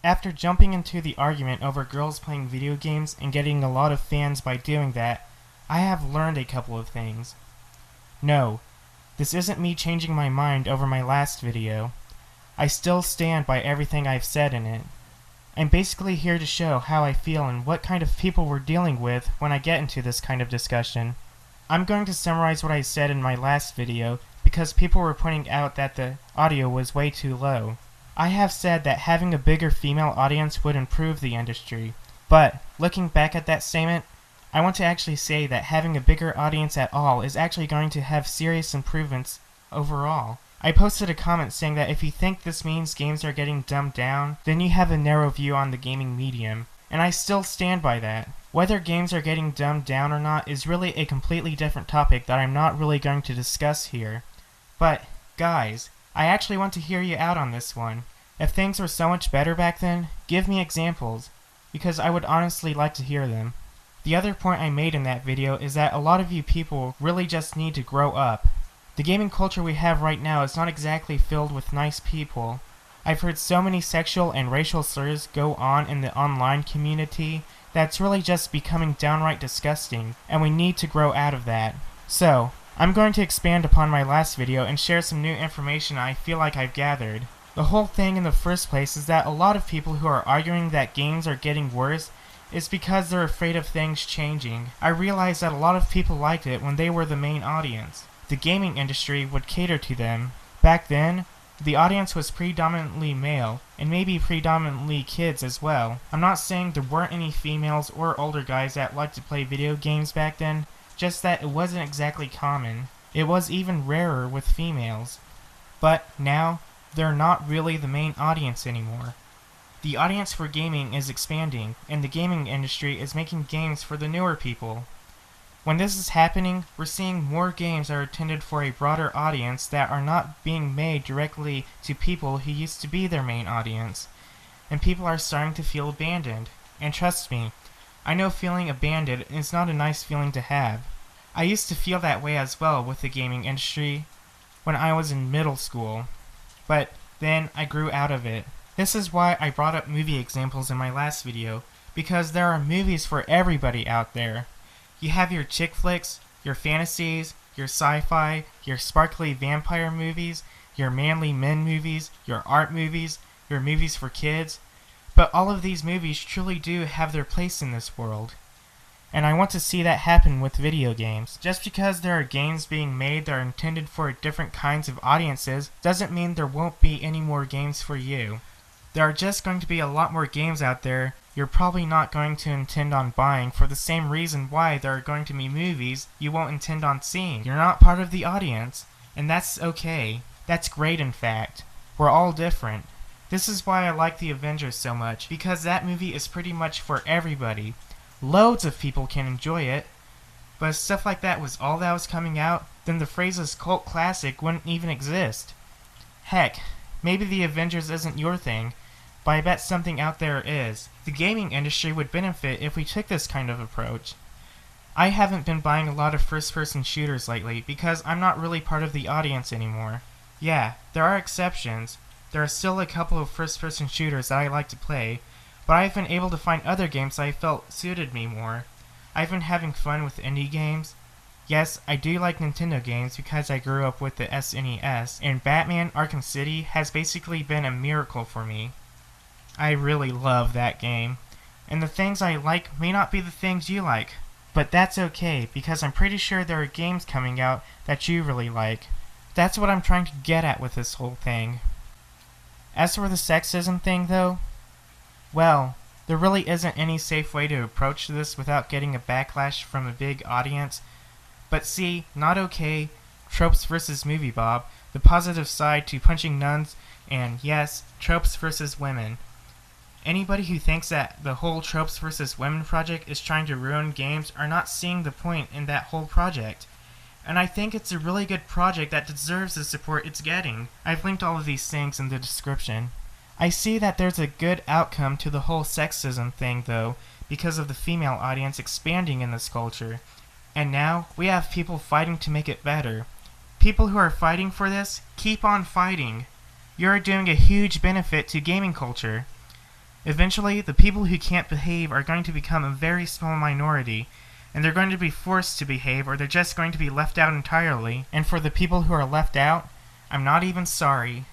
After jumping into the argument over girls playing video games and getting a lot of fans by doing that, I have learned a couple of things. No, this isn't me changing my mind over my last video. I still stand by everything I've said in it. I'm basically here to show how I feel and what kind of people we're dealing with when I get into this kind of discussion. I'm going to summarize what I said in my last video because people were pointing out that the audio was way too low. I have said that having a bigger female audience would improve the industry, but looking back at that statement, I want to actually say that having a bigger audience at all is actually going to have serious improvements overall. I posted a comment saying that if you think this means games are getting dumbed down, then you have a narrow view on the gaming medium, and I still stand by that. Whether games are getting dumbed down or not is really a completely different topic that I'm not really going to discuss here. But, guys, I actually want to hear you out on this one. If things were so much better back then, give me examples, because I would honestly like to hear them. The other point I made in that video is that a lot of you people really just need to grow up. The gaming culture we have right now is not exactly filled with nice people. I've heard so many sexual and racial slurs go on in the online community that's really just becoming downright disgusting, and we need to grow out of that. So, I'm going to expand upon my last video and share some new information I feel like I've gathered. The whole thing in the first place is that a lot of people who are arguing that games are getting worse is because they're afraid of things changing. I realize that a lot of people liked it when they were the main audience. The gaming industry would cater to them. Back then, the audience was predominantly male, and maybe predominantly kids as well. I'm not saying there weren't any females or older guys that liked to play video games back then, just that it wasn't exactly common. It was even rarer with females. But now, they're not really the main audience anymore. The audience for gaming is expanding, and the gaming industry is making games for the newer people. When this is happening, we're seeing more games that are intended for a broader audience that are not being made directly to people who used to be their main audience. And people are starting to feel abandoned. And trust me, I know feeling abandoned is not a nice feeling to have. I used to feel that way as well with the gaming industry when I was in middle school. But then I grew out of it. This is why I brought up movie examples in my last video, because there are movies for everybody out there. You have your chick flicks, your fantasies, your sci-fi, your sparkly vampire movies, your manly men movies, your art movies, your movies for kids. But all of these movies truly do have their place in this world. And I want to see that happen with video games. Just because there are games being made that are intended for different kinds of audiences doesn't mean there won't be any more games for you. There are just going to be a lot more games out there you're probably not going to intend on buying for the same reason why there are going to be movies you won't intend on seeing. You're not part of the audience, and that's okay. That's great, in fact. We're all different. This is why I like The Avengers so much, because that movie is pretty much for everybody. Loads of people can enjoy it, but if stuff like that was all that was coming out, then the phrases cult classic wouldn't even exist. Heck, maybe The Avengers isn't your thing, but I bet something out there is. The gaming industry would benefit if we took this kind of approach. I haven't been buying a lot of first-person shooters lately because I'm not really part of the audience anymore. Yeah, there are exceptions. There are still a couple of first-person shooters that I like to play, but I've been able to find other games I felt suited me more. I've been having fun with indie games. Yes, I do like Nintendo games because I grew up with the SNES, and Batman Arkham City has basically been a miracle for me. I really love that game. And the things I like may not be the things you like, but that's okay because I'm pretty sure there are games coming out that you really like. That's what I'm trying to get at with this whole thing. As for the sexism thing though, well, there really isn't any safe way to approach this without getting a backlash from a big audience. But see, not okay, tropes versus movie Bob, the positive side to punching nuns, and yes, tropes versus women. Anybody who thinks that the whole Tropes vs. Women project is trying to ruin games are not seeing the point in that whole project. And I think it's a really good project that deserves the support it's getting. I've linked all of these things in the description. I see that there's a good outcome to the whole sexism thing though, because of the female audience expanding in this culture. And now, we have people fighting to make it better. People who are fighting for this, keep on fighting. You're doing a huge benefit to gaming culture. Eventually, the people who can't behave are going to become a very small minority, and they're going to be forced to behave, or they're just going to be left out entirely. And for the people who are left out, I'm not even sorry.